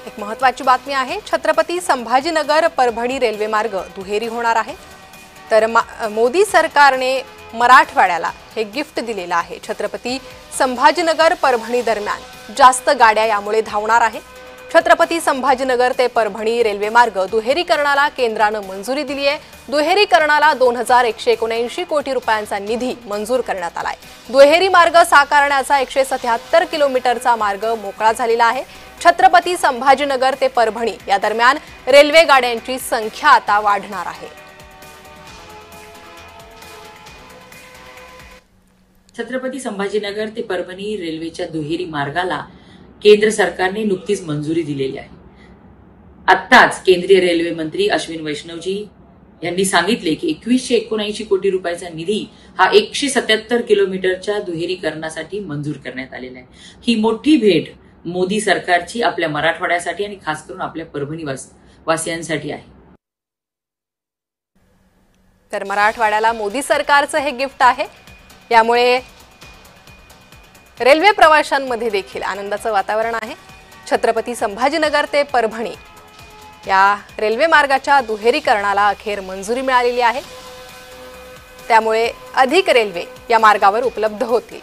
एक महत्त्वाची बातमी आहे। छत्रपती संभाजीनगर परभणी रेल्वे मार्ग दुहेरी होणार आहे। तर मोदी सरकारने मराठवाड्याला हे गिफ्ट दिलेलं आहे। छत्रपती संभाजीनगर परभणी दरम्यान जास्त गाड्या यामुळे धावणार आहे। छत्रपती संभाजीनगर ते परभणी रेल्वे मार्ग दुहेरीकरणाला केंद्राने मंजुरी दिली आहे। दुहेरीकरणाला 2179 कोटी रुपयांचा निधी मंजूर करण्यात आलाय। दुहेरी मार्ग साकारण्याचा 177 किलोमीटरचा मार्ग मोकळा झालेला आहे। छत्रपती संभाजीनगर ते परभणी या दरम्यान रेल्वे गाड्यांची संख्या आता वाढणार आहे। छत्रपती संभाजीनगर ते परभणी रेल्वेच्या दुहेरी मार्गाला केंद्र सरकारने नुकतीच मंजुरी दिलेली आहे। आत्ताच केंद्रीय रेल्वे मंत्री अश्विन वैष्णवजी यांनी सांगितले की 2179 कोटी रुपयाचा निधी हा 177 किलोमीटरच्या दुहेरीकरणासाठी मंजूर करण्यात आलेला आहे। ही मोठी भेट मोदी सरकारची आपल्या मराठवाड्यासाठी आणि खास करून आपल्या परभणी वासियांसाठी आहे। तर मराठवाड्याला मोदी सरकारचं हे गिफ्ट आहे। यामुळे रेल्वे प्रवाशांमध्ये देखील आनंदाचं वातावरण आहे। छत्रपती संभाजीनगर ते परभणी या रेल्वे मार्गाच्या दुहेरीकरणाला अखेर मंजुरी मिळालेली आहे। त्यामुळे अधिक रेल्वे या मार्गावर उपलब्ध होतील।